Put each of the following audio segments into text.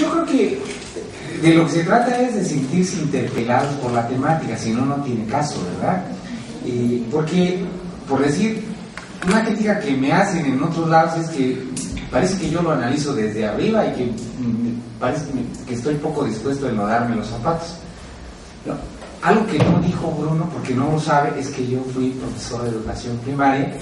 Yo creo que de lo que se trata es de sentirse interpelados por la temática, si no, no tiene caso, ¿verdad? Porque, por decir, una crítica que me hacen en otros lados es que parece que yo lo analizo desde arriba y que parece que estoy poco dispuesto a enlodarme los zapatos. No, algo que no dijo Bruno, porque no lo sabe, es que yo fui profesor de educación primaria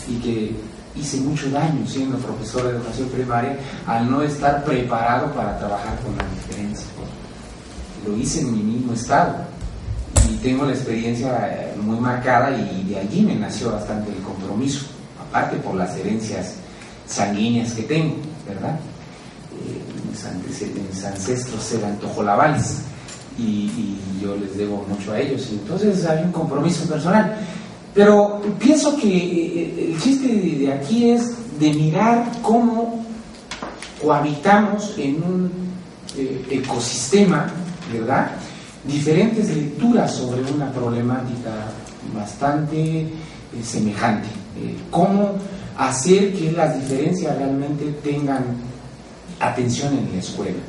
y que hice mucho daño siendo profesor de educación primaria al no estar preparado para trabajar con la diferencia. Lo hice en mi mismo estado y tengo la experiencia muy marcada y de allí me nació bastante el compromiso, aparte por las herencias sanguíneas que tengo, ¿verdad? Mis ancestros eran tojolabales y yo les debo mucho a ellos, y entonces hay un compromiso personal. Pero pienso que el chiste de aquí es de mirar cómo cohabitamos en un ecosistema, ¿verdad? Diferentes lecturas sobre una problemática bastante semejante. Cómo hacer que las diferencias realmente tengan atención en la escuela.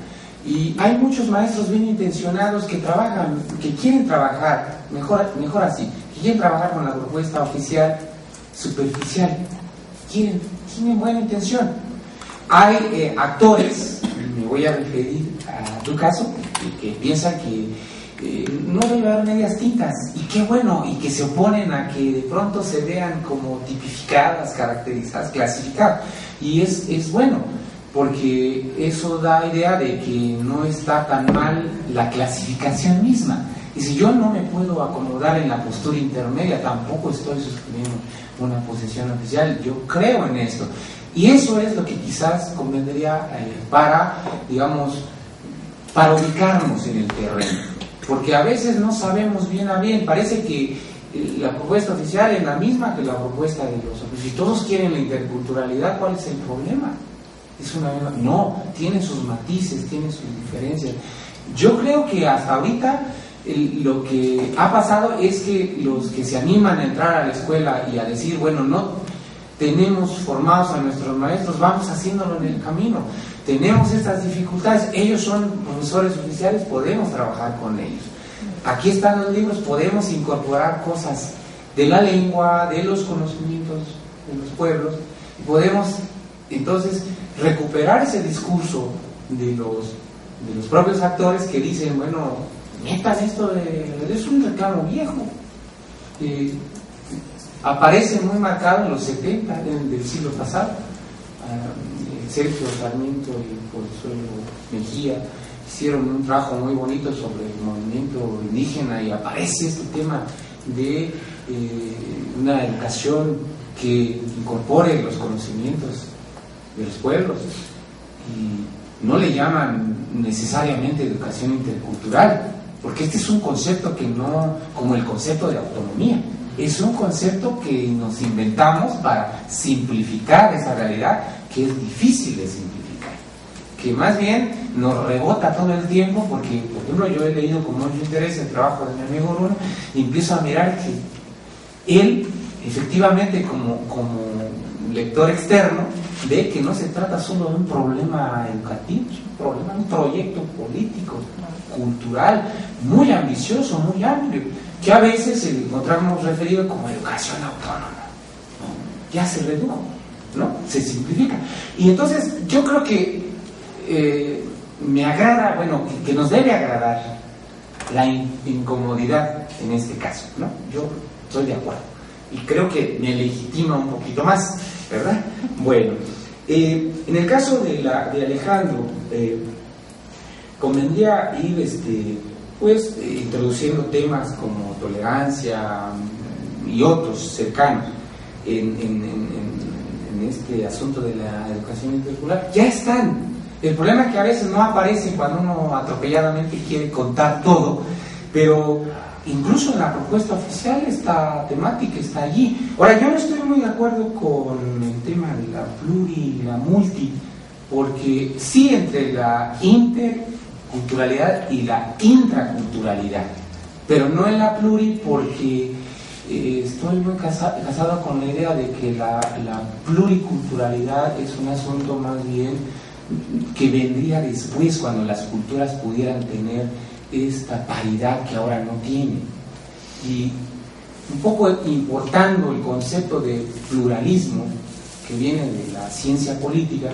Y hay muchos maestros bien intencionados que trabajan, que quieren trabajar, mejor así, que quieren trabajar con la propuesta oficial superficial, tienen buena intención. Hay actores, me voy a referir a tu caso, que piensan que no debe haber medias tintas, y qué bueno, y que se oponen a que de pronto se vean como tipificadas, caracterizadas, clasificadas, y es bueno, porque eso da idea de que no está tan mal la clasificación misma. Y si yo no me puedo acomodar en la postura intermedia, tampoco estoy suscribiendo una posición oficial. Yo creo en esto. Y eso es lo que quizás convendría para ubicarnos en el terreno. Porque a veces no sabemos bien a bien. Parece que la propuesta oficial es la misma que la propuesta de los oficiales. Si todos quieren la interculturalidad, ¿cuál es el problema? No, tiene sus matices, tiene sus diferencias. Yo creo que hasta ahorita lo que ha pasado es que los que se animan a entrar a la escuela y a decir, bueno, no tenemos formados a nuestros maestros, vamos haciéndolo en el camino, tenemos estas dificultades, ellos son profesores oficiales, podemos trabajar con ellos. Aquí están los libros, podemos incorporar cosas de la lengua, de los conocimientos de los pueblos, y podemos entonces recuperar ese discurso de los propios actores que dicen, bueno, metan esto es un reclamo viejo, aparece muy marcado en los 70 del siglo pasado. Sergio Sarmiento y Consuelo Mejía hicieron un trabajo muy bonito sobre el movimiento indígena y aparece este tema de una educación que incorpore los conocimientos de los pueblos, y no le llaman necesariamente educación intercultural, porque este es un concepto que no, como el concepto de autonomía, es un concepto que nos inventamos para simplificar esa realidad que es difícil de simplificar, que más bien nos rebota todo el tiempo, porque por ejemplo yo he leído con mucho interés el trabajo de mi amigo Bruno y empiezo a mirar que él efectivamente como lector externo ve que no se trata solo de un problema educativo, es un problema, un proyecto político, cultural, muy ambicioso, muy amplio, que a veces encontramos referido como educación autónoma, ¿no? Ya se redujo, ¿no? Se simplifica. Y entonces yo creo que me agrada, bueno, que nos debe agradar la incomodidad en este caso, ¿no? Yo estoy de acuerdo y creo que me legitima un poquito más, ¿verdad? Bueno, en el caso de Alejandro, convendría ir introduciendo temas como tolerancia y otros cercanos en este asunto de la educación intercultural. Ya están. El problema es que a veces no aparece cuando uno atropelladamente quiere contar todo, pero incluso en la propuesta oficial esta temática está allí. Ahora, yo no estoy muy de acuerdo con el tema de la pluri y la multi, porque sí, entre la interculturalidad y la intraculturalidad, pero no en la pluri, porque estoy muy casado con la idea de que la pluriculturalidad es un asunto más bien que vendría después, cuando las culturas pudieran tener esta paridad que ahora no tienen. Y un poco importando el concepto de pluralismo que viene de la ciencia política,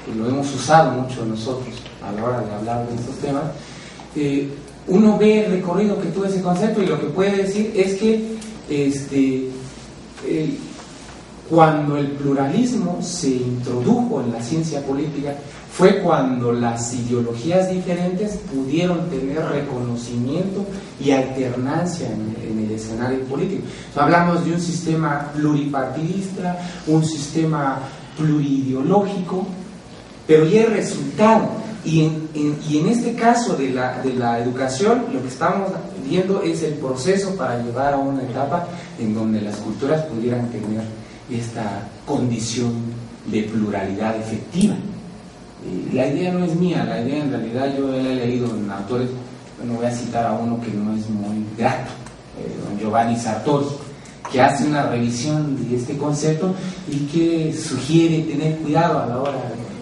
que lo hemos usado mucho nosotros a la hora de hablar de estos temas, uno ve el recorrido que tuvo ese concepto, y lo que puede decir es que cuando el pluralismo se introdujo en la ciencia política fue cuando las ideologías diferentes pudieron tener reconocimiento y alternancia en el escenario político. Hablamos de un sistema pluripartidista, un sistema pluriideológico, pero ya el resultado. Y en este caso de la educación, lo que estamos viendo es el proceso para llevar a una etapa en donde las culturas pudieran tener esta condición de pluralidad efectiva. La idea no es mía, la idea en realidad yo la he leído en autores, bueno, voy a citar a uno que no es muy grato, don Giovanni Sartori, que hace una revisión de este concepto y que sugiere tener cuidado a la hora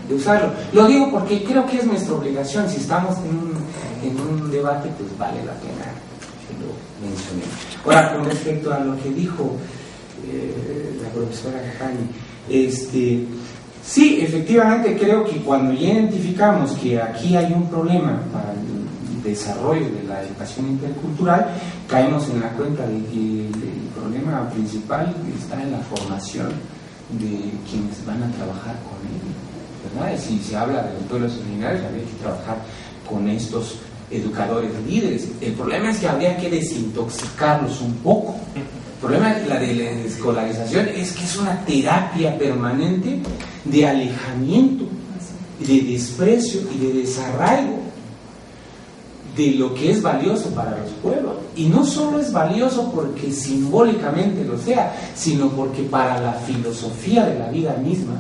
de usarlo. Lo digo porque creo que es nuestra obligación. Si estamos en un debate, pues vale la pena que lo mencionemos. Ahora, con respecto a lo que dijo la profesora Jani, sí, efectivamente creo que cuando ya identificamos que aquí hay un problema para el desarrollo de la educación intercultural, caemos en la cuenta de que el problema principal está en la formación de quienes van a trabajar con él, ¿verdad? Si se habla de los pueblos originarios, habría que trabajar con estos educadores líderes. El problema es que habría que desintoxicarlos un poco. El problema de la escolarización es que es una terapia permanente de alejamiento, de desprecio y de desarraigo de lo que es valioso para los pueblos. Y no solo es valioso porque simbólicamente lo sea, sino porque para la filosofía de la vida misma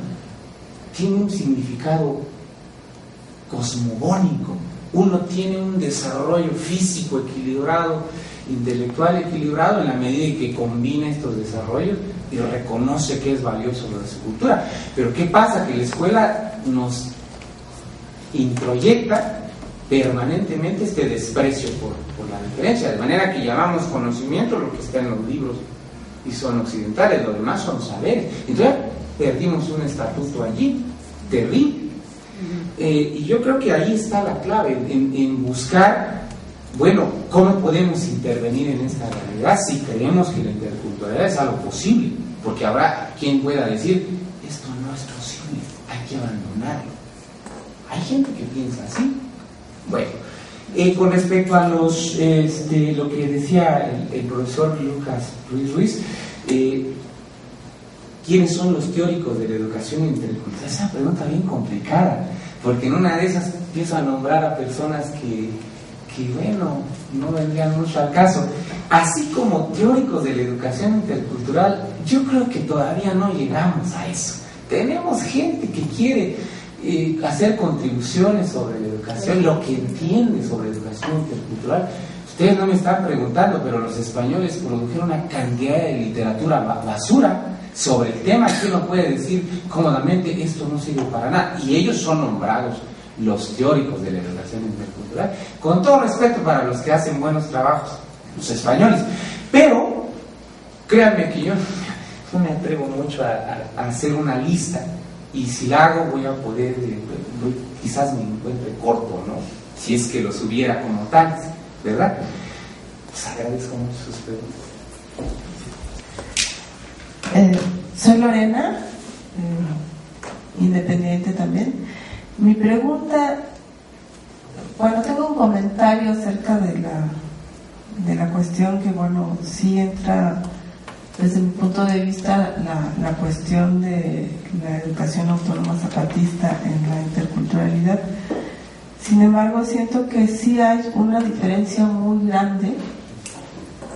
tiene un significado cosmogónico. Uno tiene un desarrollo físico equilibrado, intelectual equilibrado, en la medida en que combina estos desarrollos y reconoce que es valioso lo de su cultura. Pero ¿qué pasa? Que la escuela nos introyecta permanentemente este desprecio por la diferencia, de manera que llamamos conocimiento lo que está en los libros y son occidentales, lo demás son saberes. Entonces perdimos un estatuto allí terrible. Y yo creo que ahí está la clave, en buscar, bueno, cómo podemos intervenir en esta realidad si creemos que la interculturalidad es algo posible, porque habrá quien pueda decir, esto no es posible, hay que abandonarlo. Hay gente que piensa así. Bueno, con respecto a lo que decía el profesor Lucas Ruiz, ¿quiénes son los teóricos de la educación intercultural? Es una pregunta bien complicada, porque en una de esas empiezo a nombrar a personas que bueno, no vendrían mucho al caso. Así como teóricos de la educación intercultural, yo creo que todavía no llegamos a eso. Tenemos gente que quiere hacer contribuciones sobre la educación, lo que entiende sobre la educación intercultural. Ustedes no me están preguntando, pero los españoles produjeron una cantidad de literatura basura sobre el tema que uno puede decir cómodamente, esto no sirve para nada, y ellos son nombrados los teóricos de la educación intercultural, con todo respeto para los que hacen buenos trabajos, los españoles, pero créanme que yo no me atrevo mucho a hacer una lista, y si la hago voy a poder, quizás me encuentre corto, ¿no? Si es que los hubiera como tales, ¿verdad? Pues agradezco mucho sus preguntas. Soy Lorena, independiente también. Mi pregunta, bueno, tengo un comentario acerca de la cuestión que, bueno, sí entra desde mi punto de vista la cuestión de la educación autónoma zapatista en la interculturalidad. Sin embargo, siento que sí hay una diferencia muy grande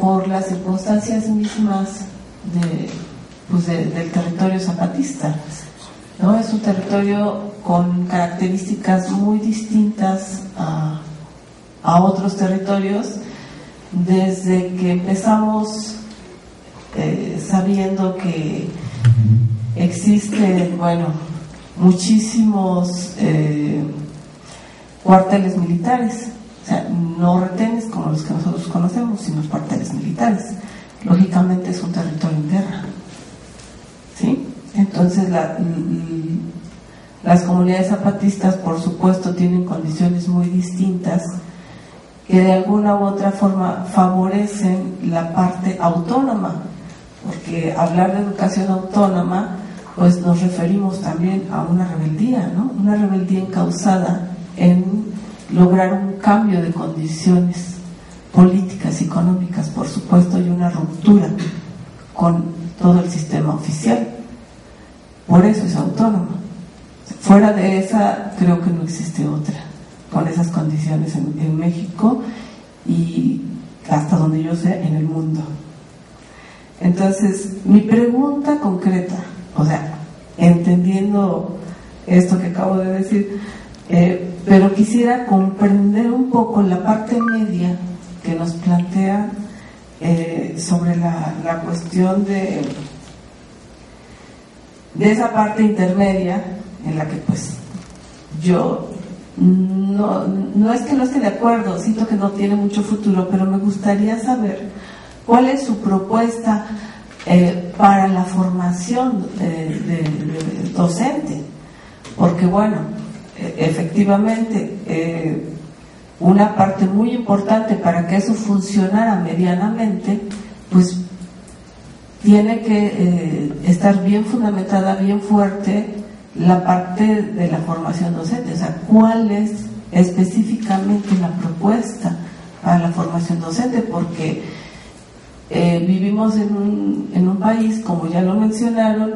por las circunstancias mismas del territorio zapatista, ¿no? Es un territorio con características muy distintas a otros territorios, desde que empezamos sabiendo que existe, bueno, muchísimos cuarteles militares, o sea, no retenes como los que nosotros conocemos, sino cuarteles militares. Lógicamente es un territorio en guerra, ¿sí? Entonces las comunidades zapatistas, por supuesto, tienen condiciones muy distintas que de alguna u otra forma favorecen la parte autónoma, porque hablar de educación autónoma, pues nos referimos también a una rebeldía, ¿no? Una rebeldía encauzada en lograr un cambio de condiciones políticas y económicas, por supuesto, y una ruptura con todo el sistema oficial. Por eso es autónoma. Fuera de esa, creo que no existe otra, con esas condiciones en México y hasta donde yo sé, en el mundo. Entonces, mi pregunta concreta, o sea, entendiendo esto que acabo de decir, pero quisiera comprender un poco la parte media que nos plantea sobre la cuestión de esa parte intermedia en la que pues yo no es que no esté de acuerdo, siento que no tiene mucho futuro, pero me gustaría saber cuál es su propuesta para la formación de docente, porque bueno, efectivamente una parte muy importante para que eso funcionara medianamente, pues tiene que estar bien fundamentada, bien fuerte la parte de la formación docente. O sea, ¿cuál es específicamente la propuesta para la formación docente? Porque vivimos en un país, como ya lo mencionaron,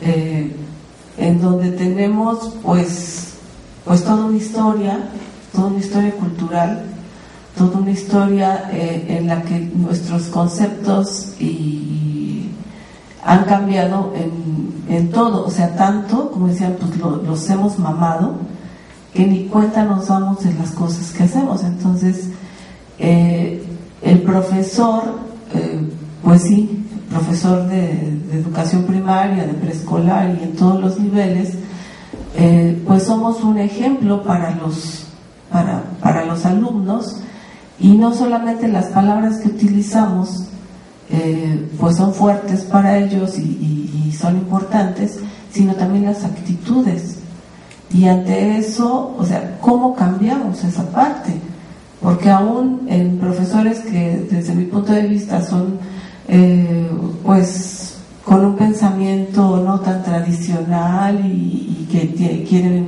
en donde tenemos pues toda una historia cultural, toda una historia en la que nuestros conceptos han cambiado en todo, o sea, tanto, como decían, pues los hemos mamado, que ni cuenta nos damos de las cosas que hacemos. Entonces, el profesor, pues sí, profesor de educación primaria, de preescolar y en todos los niveles, pues somos un ejemplo para los alumnos, y no solamente las palabras que utilizamos pues son fuertes para ellos y son importantes, sino también las actitudes. Y ante eso, o sea, ¿cómo cambiamos esa parte? Porque aún en profesores que desde mi punto de vista son pues con un pensamiento no tan tradicional y que quieren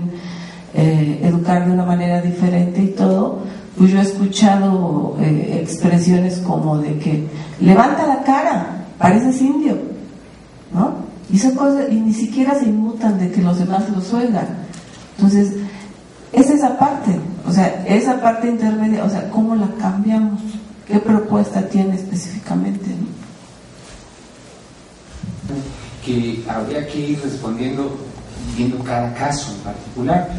educar de una manera diferente y todo, pues yo he escuchado expresiones como de que levanta la cara, pareces indio, ¿no? Y son cosas, y ni siquiera se inmutan de que los demás los oigan. Entonces, es esa parte, o sea, esa parte intermedia, o sea, ¿cómo la cambiamos? ¿Qué propuesta tiene específicamente, ¿no? Que habría que ir respondiendo viendo cada caso en particular.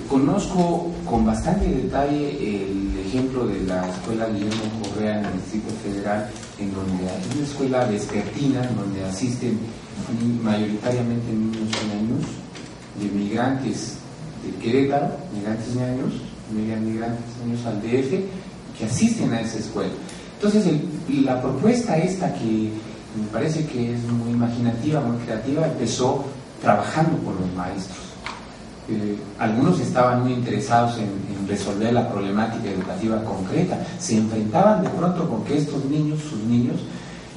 Conozco con bastante detalle el ejemplo de la escuela Guillermo Correa en el Distrito Federal, en donde hay una escuela vespertina, en donde asisten mayoritariamente niños ñaños, de migrantes de Querétaro, migrantes ñaños al DF, que asisten a esa escuela. Entonces, la propuesta esta, que me parece que es muy imaginativa, muy creativa, empezó trabajando con los maestros. Algunos estaban muy interesados en resolver la problemática educativa concreta, se enfrentaban de pronto con que estos niños, sus niños,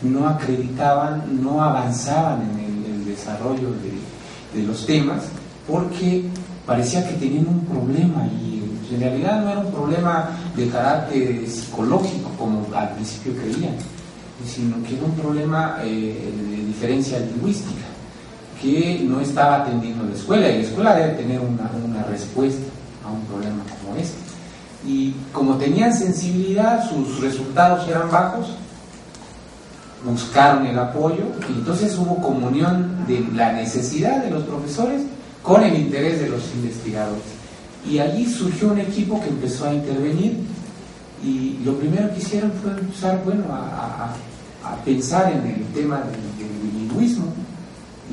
no acreditaban, no avanzaban en el desarrollo de los temas, porque parecía que tenían un problema, y en realidad no era un problema de carácter psicológico como al principio creían, sino que era un problema de diferencia lingüística que no estaba atendiendo la escuela, y la escuela debe tener una respuesta a un problema como este. Y como tenían sensibilidad, sus resultados eran bajos, buscaron el apoyo, y entonces hubo comunión de la necesidad de los profesores con el interés de los investigadores. Y allí surgió un equipo que empezó a intervenir, y lo primero que hicieron fue empezar, bueno, a pensar en el tema del bilingüismo,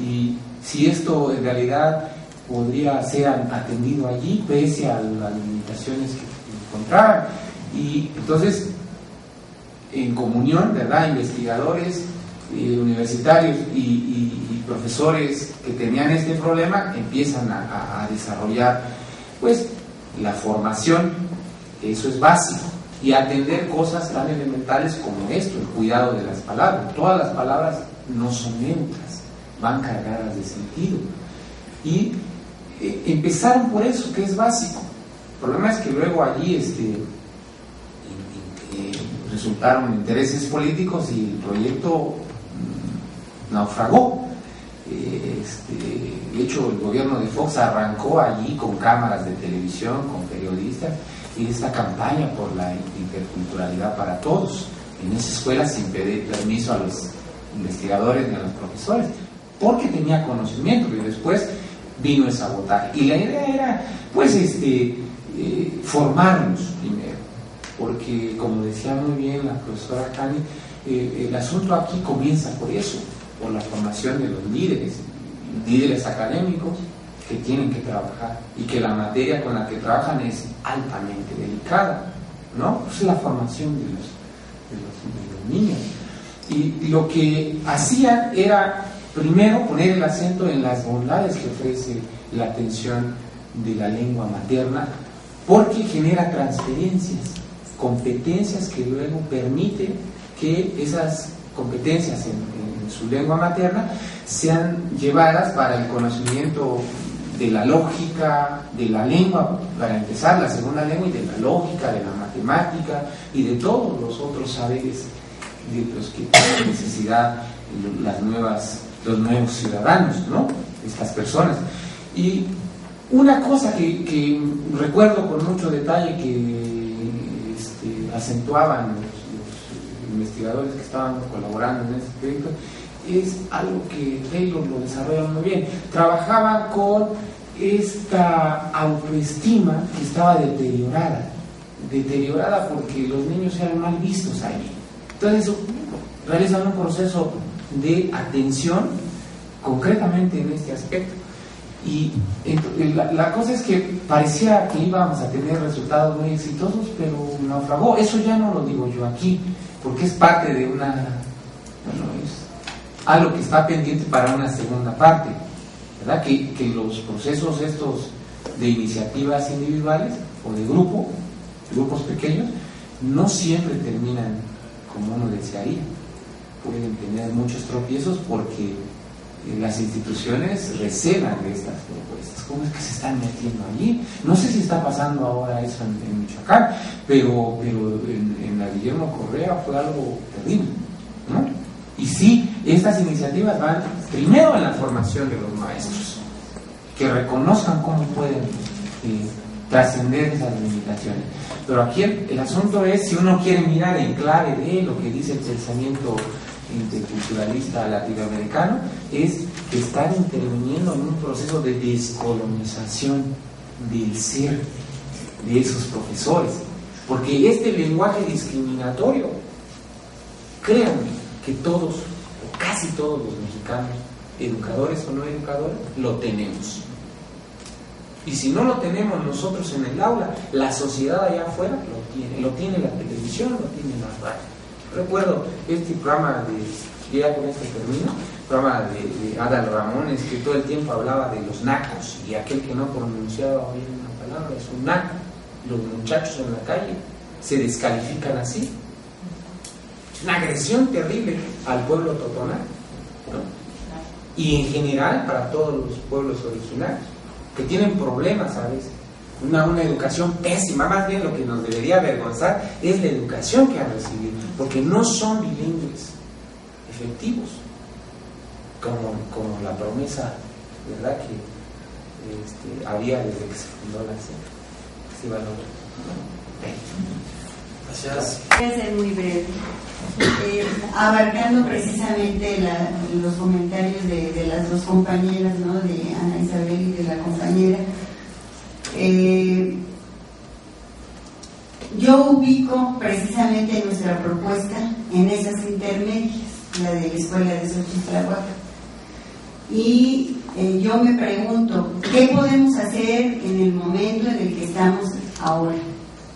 y si esto en realidad podría ser atendido allí pese a las limitaciones que encontraban. Y entonces, en comunión, ¿verdad?, investigadores universitarios y profesores que tenían este problema empiezan a desarrollar pues la formación, eso es básico, y atender cosas tan elementales como esto, el cuidado de las palabras. Todas las palabras no son neutras, van cargadas de sentido, y empezaron por eso, que es básico. El problema es que luego allí resultaron intereses políticos y el proyecto naufragó. De hecho, el gobierno de Fox arrancó allí con cámaras de televisión, con periodistas, y esta campaña por la interculturalidad para todos en esa escuela, sin pedir permiso a los investigadores ni a los profesores, porque tenía conocimiento. Y después vino el sabotaje, y la idea era pues formarlos primero, porque como decía muy bien la profesora Cani, el asunto aquí comienza por eso, por la formación de los líderes académicos que tienen que trabajar, y que la materia con la que trabajan es altamente delicada, ¿no? Es la formación de los niños. Y lo que hacían era primero poner el acento en las bondades que ofrece la atención de la lengua materna, porque genera transferencias, competencias que luego permiten que esas competencias en su lengua materna sean llevadas para el conocimiento de la lógica, de la lengua, para empezar, la segunda lengua, y de la lógica, de la matemática y de todos los otros saberes de los que tienen necesidad los nuevos ciudadanos, ¿no? Estas personas. Y una cosa que recuerdo con mucho detalle que acentuaban los investigadores que estaban colaborando en este proyecto, es algo que Taylor lo desarrolla muy bien. Trabajaban con esta autoestima que estaba deteriorada porque los niños eran mal vistos ahí. Entonces realizan un proceso de atención concretamente en este aspecto, y la cosa es que parecía que íbamos a tener resultados muy exitosos, pero naufragó. Eso ya no lo digo yo aquí, porque es parte de es algo que está pendiente para una segunda parte, ¿verdad? Que los procesos estos de iniciativas individuales o de grupos pequeños, no siempre terminan como uno desearía. Pueden tener muchos tropiezos porque las instituciones recelan de estas propuestas. ¿Cómo es que se están metiendo allí? No sé si está pasando ahora eso en Michoacán, pero en la Guillermo Correa fue algo terrible, ¿no? Y sí, estas iniciativas van primero en la formación de los maestros, que reconozcan cómo pueden trascender esas limitaciones. Pero aquí el asunto es, si uno quiere mirar en clave de lo que dice el pensamiento interculturalista latinoamericano, es que están interviniendo en un proceso de descolonización del ser de esos profesores, porque este lenguaje discriminatorio, créanme que todos o casi todos los mexicanos, educadores o no educadores, lo tenemos. Y si no lo tenemos nosotros en el aula, la sociedad allá afuera lo tiene la televisión, lo tiene la radio. Recuerdo este programa ya con esto termino, programa de Adal Ramones, que todo el tiempo hablaba de los nacos, y aquel que no pronunciaba bien una palabra es un naco. Los muchachos en la calle se descalifican así. Es una agresión terrible al pueblo totonaco, ¿no? Y en general para todos los pueblos originarios, que tienen problemas a veces. Una educación pésima. Más bien lo que nos debería avergonzar es la educación que han recibido, porque no son bilingües efectivos, como la promesa, ¿verdad?, que había desde que se fundó la CEP. Gracias. Voy a ser muy breve, abarcando precisamente los comentarios de las dos compañeras, ¿no?, de Ana Isabel y de la compañera. Yo ubico precisamente nuestra propuesta en esas intermedias, la de la escuela de Xochitl, y yo me pregunto, ¿qué podemos hacer en el momento en el que estamos ahora,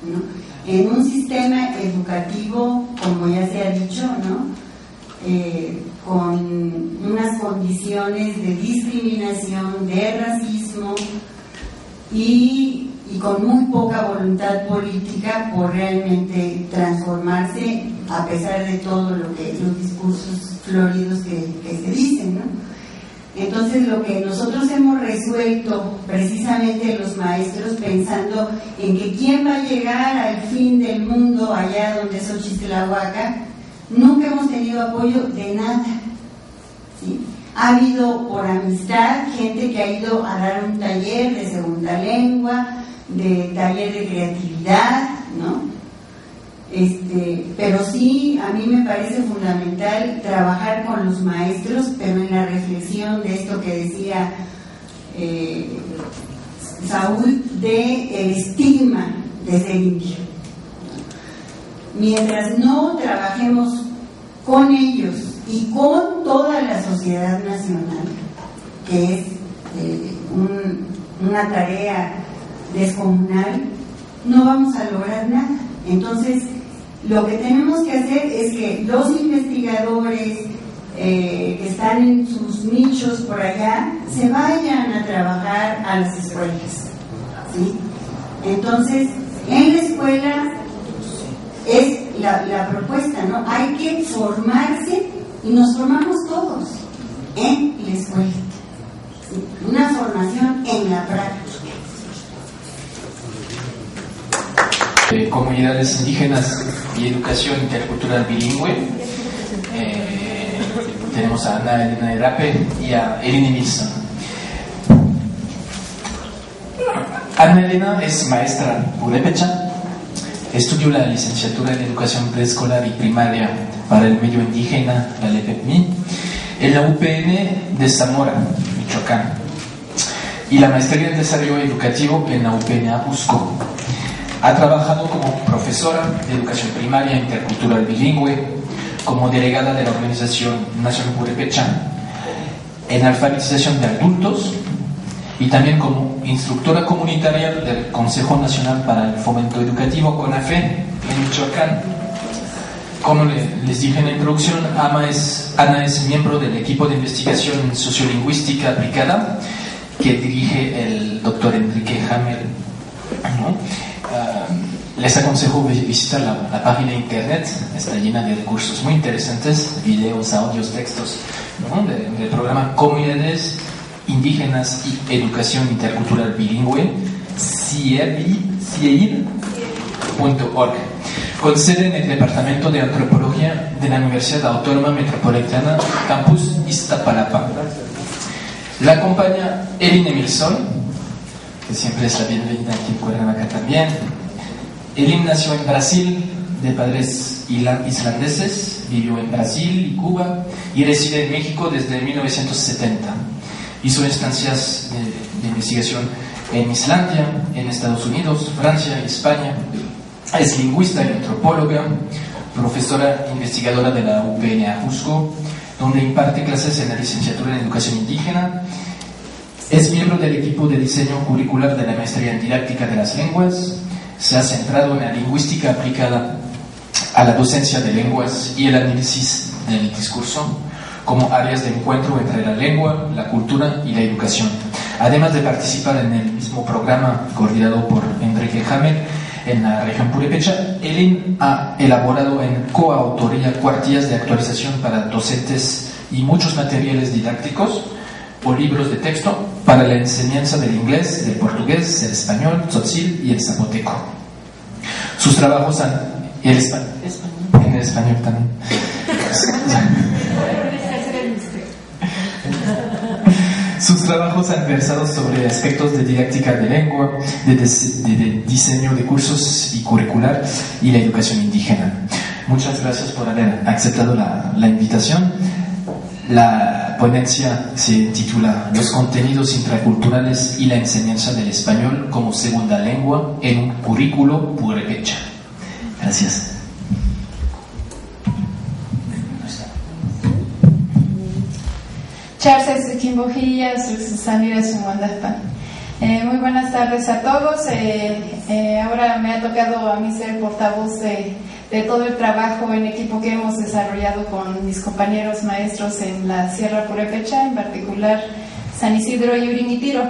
¿no? En un sistema educativo, como ya se ha dicho, ¿no? Con unas condiciones de discriminación, de racismo y con muy poca voluntad política por realmente transformarse, a pesar de todo los discursos floridos que se dicen, ¿no? Entonces, lo que nosotros hemos resuelto, precisamente los maestros, pensando en que quién va a llegar al fin del mundo allá donde es Xochitlahuaca, nunca hemos tenido apoyo de nada, ¿sí? Ha habido por amistad gente que ha ido a dar un taller de segunda lengua, de taller de creatividad, ¿no? Pero sí, a mí me parece fundamental trabajar con los maestros, pero en la reflexión de esto que decía Saúl, de el estigma de ser indio. Mientras no trabajemos con ellos y con toda la sociedad nacional, que es una tarea descomunal, no vamos a lograr nada. Entonces, lo que tenemos que hacer es que los investigadores que están en sus nichos por allá se vayan a trabajar a las escuelas, ¿sí? Entonces, en la escuela es la propuesta, ¿no? Hay que formarse y nos formamos todos en la escuela, ¿sí? Una formación en la práctica. Comunidades indígenas y educación intercultural bilingüe. Tenemos a Ana Elena Erape y a Eline Milson. Ana Elena es maestra purépecha, estudió la licenciatura en educación preescolar y primaria para el medio indígena, la LEPEPMI, en la UPN de Zamora, Michoacán, y la maestría en desarrollo educativo en la UPN Ajusco. Ha trabajado como profesora de educación primaria intercultural bilingüe, como delegada de la Organización Nacional Purépecha en alfabetización de adultos y también como instructora comunitaria del Consejo Nacional para el Fomento Educativo, CONAFE, en Michoacán. Como les dije en la introducción, Ana es miembro del equipo de investigación en sociolingüística aplicada que dirige el doctor Enrique Hamel, ¿no? Les aconsejo visitar la página de internet, está llena de recursos muy interesantes, videos, audios, textos, ¿no? del programa Comunidades Indígenas y Educación Intercultural Bilingüe, CIEIR.org, con sede en el Departamento de Antropología de la Universidad Autónoma Metropolitana, Campus Iztapalapa. La acompaña Eline Milson, que siempre es la bienvenida aquí en Cuernavaca también. Eline nació en Brasil, de padres islandeses, vivió en Brasil y Cuba y reside en México desde 1970. Hizo estancias de investigación en Islandia, en Estados Unidos, Francia y España. Es lingüista y antropóloga, profesora investigadora de la UPN Ajusco, donde imparte clases en la licenciatura en educación indígena. Es miembro del equipo de diseño curricular de la maestría en didáctica de las lenguas. Se ha centrado en la lingüística aplicada a la docencia de lenguas y el análisis del discurso como áreas de encuentro entre la lengua, la cultura y la educación. Además de participar en el mismo programa coordinado por Enrique Hamel en la región purépecha, Eline ha elaborado en coautoría cuartillas de actualización para docentes y muchos materiales didácticos o libros de texto para la enseñanza del inglés, del portugués, el español, tzotzil y el zapoteco. Sus trabajos en el español también. Sus trabajos han versado sobre aspectos de didáctica de lengua, de diseño de cursos y curricular y la educación indígena. Muchas gracias por haber aceptado la invitación. La ponencia se titula Los contenidos intraculturales y la enseñanza del español como segunda lengua en un currículo purépecha. Gracias. Charles Kimbohia, Salira Sumandaspan. Muy buenas tardes a todos. Ahora me ha tocado a mí ser portavoz de todo el trabajo en equipo que hemos desarrollado con mis compañeros maestros en la Sierra Purépecha, en particular San Isidro y Urimitiro.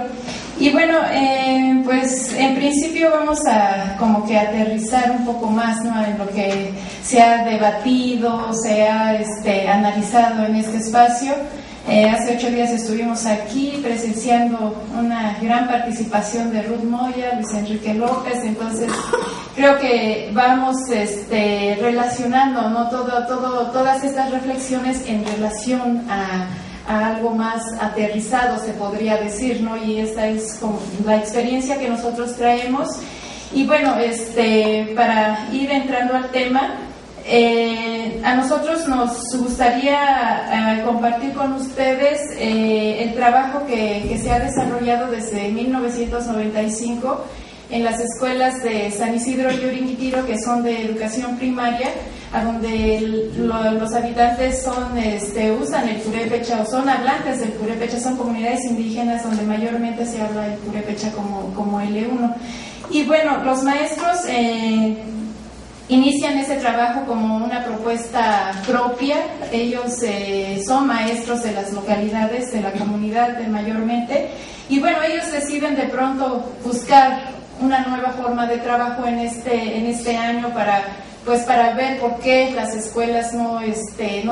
Y bueno, pues en principio vamos a como que aterrizar un poco más, ¿no?, en lo que se ha debatido, se ha analizado en este espacio. Hace 8 días estuvimos aquí presenciando una gran participación de Ruth Moya, Luis Enrique López, entonces creo que vamos relacionando, ¿no?, todas estas reflexiones en relación a algo más aterrizado, se podría decir, ¿no? Y esta es como la experiencia que nosotros traemos. Y bueno, para ir entrando al tema, a nosotros nos gustaría compartir con ustedes el trabajo que se ha desarrollado desde 1995 en las escuelas de San Isidro y Urimitiro, que son de educación primaria, a donde los habitantes usan el purépecha o son hablantes del purépecha, son comunidades indígenas donde mayormente se habla el purépecha como L1. Y bueno, los maestros inician ese trabajo como una propuesta propia. Ellos son maestros de las localidades, de la comunidad mayormente, y bueno, ellos deciden de pronto buscar una nueva forma de trabajo en este año para ver por qué las escuelas no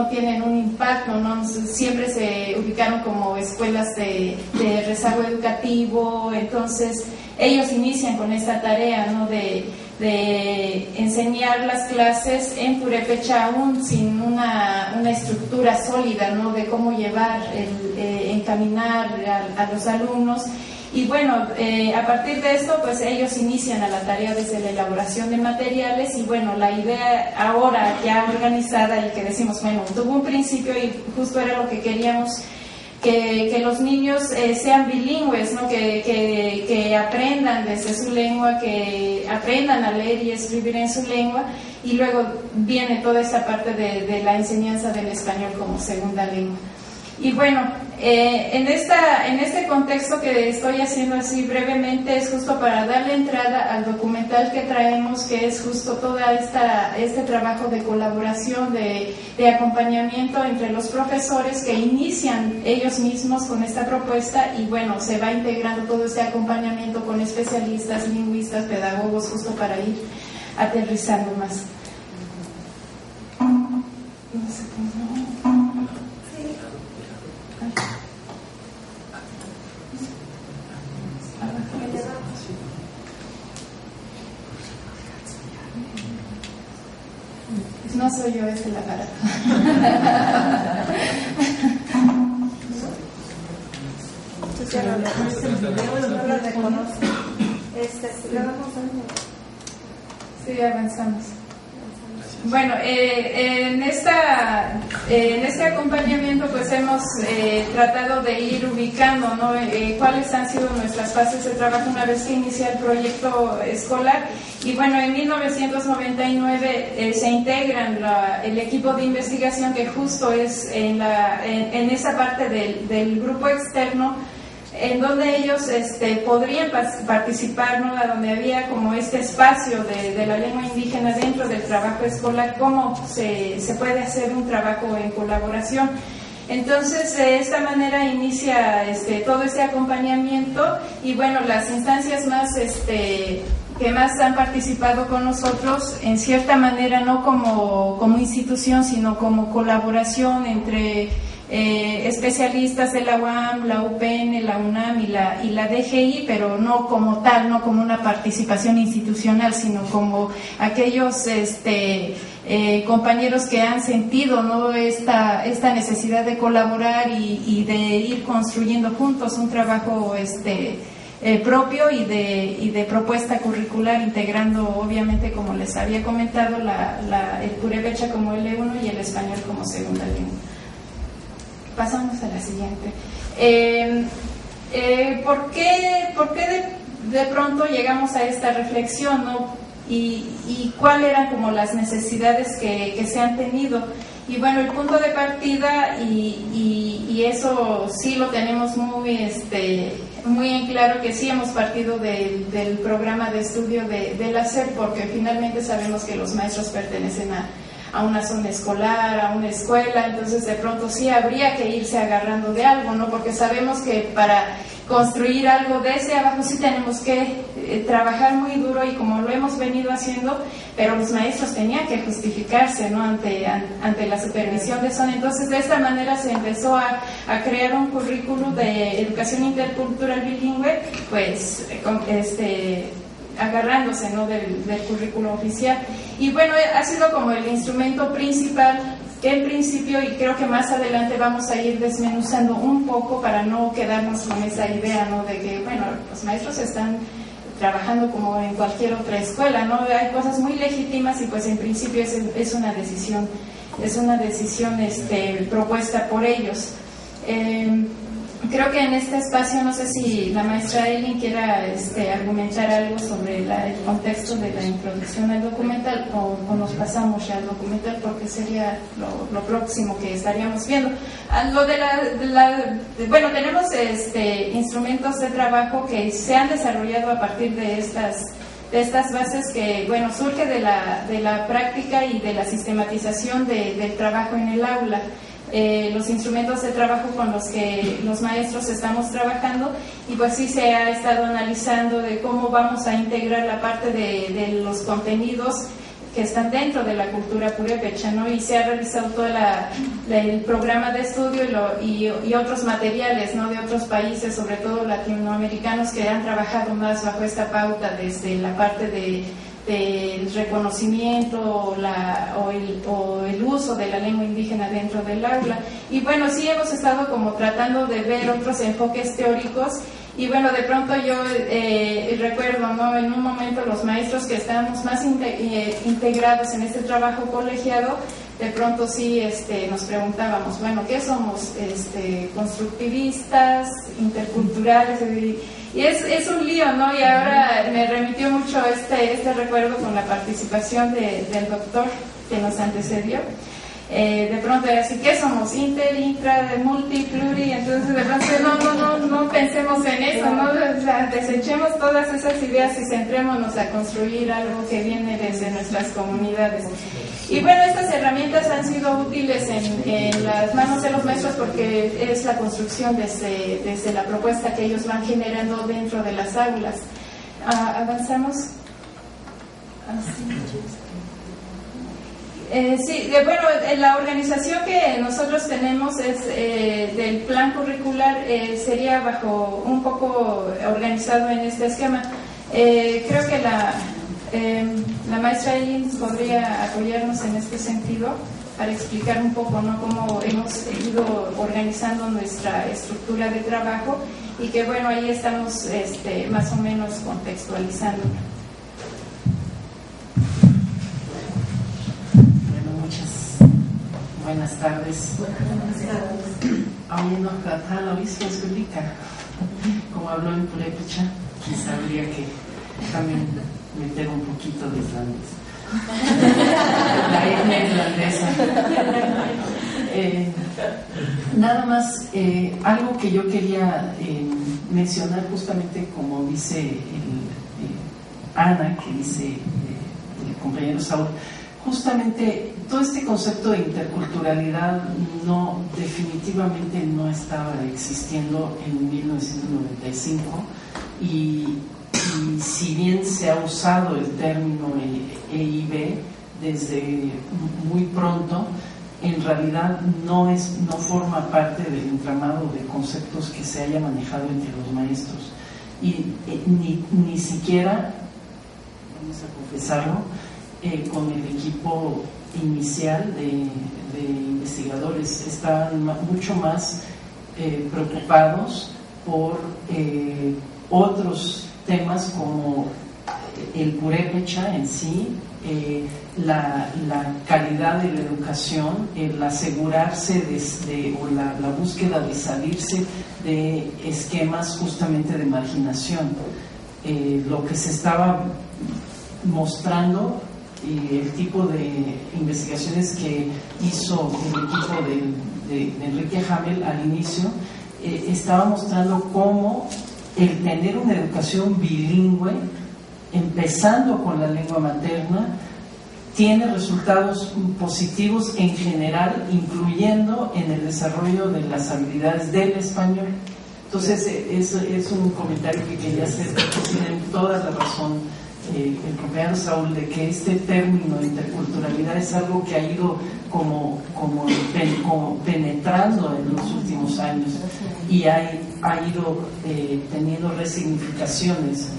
tienen un impacto, ¿no? Siempre se ubicaron como escuelas de rezago educativo. Entonces ellos inician con esta tarea, ¿no?, de enseñar las clases en purépecha aún sin una estructura sólida, ¿no?, de cómo llevar, encaminar a los alumnos. Y bueno, a partir de esto, pues ellos inician a la tarea desde la elaboración de materiales. Y bueno, la idea ahora ya organizada, y que decimos, bueno, tuvo un principio y justo era lo que queríamos, que los niños sean bilingües, ¿no?, que aprendan desde su lengua, que aprendan a leer y escribir en su lengua. Y luego viene toda esa parte de la enseñanza del español como segunda lengua. Y bueno, en este contexto que estoy haciendo así brevemente es justo para darle entrada al documental que traemos, que es justo toda este trabajo de colaboración, de acompañamiento entre los profesores que inician ellos mismos con esta propuesta. Y bueno, se va integrando todo este acompañamiento con especialistas, lingüistas, pedagogos, justo para ir aterrizando más. No sé cómo. No soy yo, es el aparato. Sí, avanzamos. Bueno, en este acompañamiento pues hemos tratado de ir ubicando, ¿no?, cuáles han sido nuestras fases de trabajo una vez que inicia el proyecto escolar. Y bueno, en 1999 se integran el equipo de investigación, que justo es en esa parte del grupo externo, en donde ellos podrían participar, ¿no?, a donde había como este espacio de la lengua indígena dentro del trabajo escolar, cómo se puede hacer un trabajo en colaboración. Entonces, de esta manera inicia todo este acompañamiento. Y bueno, las instancias más que más han participado con nosotros, en cierta manera no como institución, sino como colaboración entre especialistas de la UAM, la UPN, la UNAM y la DGI, pero no como tal, no como una participación institucional, sino como aquellos compañeros que han sentido, ¿no?, esta necesidad de colaborar y de ir construyendo juntos un trabajo propio y de propuesta curricular, integrando obviamente, como les había comentado, el purépecha como L1 y el español como segunda lengua. Pasamos a la siguiente. ¿Por qué de pronto llegamos a esta reflexión, ¿no?, y cuáles eran como las necesidades que se han tenido? Y bueno, el punto de partida, y eso sí lo tenemos muy muy en claro que sí hemos partido del programa de estudio de la SEP, porque finalmente sabemos que los maestros pertenecen a una zona escolar, a una escuela, entonces de pronto sí habría que irse agarrando de algo, ¿no? Porque sabemos que para construir algo desde abajo sí tenemos que trabajar muy duro, y como lo hemos venido haciendo, pero los maestros tenían que justificarse, ¿no? ante la supervisión de zona. Entonces de esta manera se empezó a crear un currículo de educación intercultural bilingüe, pues agarrándose, ¿no? del currículo oficial. Y bueno, ha sido como el instrumento principal que en principio, y creo que más adelante vamos a ir desmenuzando un poco para no quedarnos con esa idea, ¿no? De que, bueno, los maestros están trabajando como en cualquier otra escuela, ¿no? Hay cosas muy legítimas y pues en principio es una decisión propuesta por ellos. Creo que en este espacio, no sé si la maestra Eileen quiera argumentar algo sobre el contexto de la introducción al documental, o nos pasamos ya al documental, porque sería lo próximo que estaríamos viendo. Lo bueno, tenemos instrumentos de trabajo que se han desarrollado a partir de estas bases que, bueno, surge de la práctica y de la sistematización del trabajo en el aula. Los instrumentos de trabajo con los que los maestros estamos trabajando, y pues sí se ha estado analizando de cómo vamos a integrar la parte de los contenidos que están dentro de la cultura purépecha, ¿no? Y se ha revisado todo el programa de estudio y otros materiales, ¿no? De otros países, sobre todo latinoamericanos, que han trabajado más bajo esta pauta, desde la parte del reconocimiento o el uso de la lengua indígena dentro del aula. Y bueno, sí hemos estado como tratando de ver otros enfoques teóricos, y bueno, de pronto yo recuerdo, ¿no? En un momento los maestros que estábamos más integrados en este trabajo colegiado, de pronto sí nos preguntábamos, bueno, ¿qué somos? Constructivistas, interculturales, y es un lío, ¿no? Y ahora me remitió mucho este recuerdo con la participación del doctor que nos antecedió. De pronto era así, ¿qué somos? Inter, intra, multi, pluri. Entonces de pronto no pensemos en eso, ¿no? O sea, desechemos todas esas ideas y centrémonos a construir algo que viene desde nuestras comunidades. Y bueno, estas herramientas han sido útiles en las manos de los maestros, porque es la construcción desde la propuesta que ellos van generando dentro de las aulas. ¿Avanzamos? Sí, bueno, la organización que nosotros tenemos es del plan curricular, sería un poco organizado en este esquema. Creo que la maestra Eileen podría apoyarnos en este sentido para explicar un poco, ¿no? Cómo hemos ido organizando nuestra estructura de trabajo, y que bueno, ahí estamos más o menos contextualizando. Buenas tardes. Aún no trataba obispo esculica, como habló en purépecha, quizá habría que también meter un poquito de islandés. La etnia irlandesa. Nada más, algo que yo quería mencionar, justamente como dice Ana, que dice el compañero Saúl. Justamente todo este concepto de interculturalidad definitivamente no estaba existiendo en 1995, y si bien se ha usado el término EIB desde muy pronto, en realidad no forma parte del entramado de conceptos que se haya manejado entre los maestros, y ni siquiera, vamos a confesarlo, con el equipo inicial de investigadores. Estaban mucho más preocupados por otros temas como el purépecha en sí, la calidad de la educación, el asegurarse o la búsqueda de salirse de esquemas justamente de marginación. Lo que se estaba mostrando, y el tipo de investigaciones que hizo el equipo de Enrique Hamel al inicio, estaba mostrando cómo el tener una educación bilingüe, empezando con la lengua materna, tiene resultados positivos en general, incluyendo en el desarrollo de las habilidades del español. Entonces, es un comentario que quería hacer, porque tienen toda la razón el compañero Saúl, de que este término de interculturalidad es algo que ha ido como penetrando en los últimos años y ha ido teniendo resignificaciones.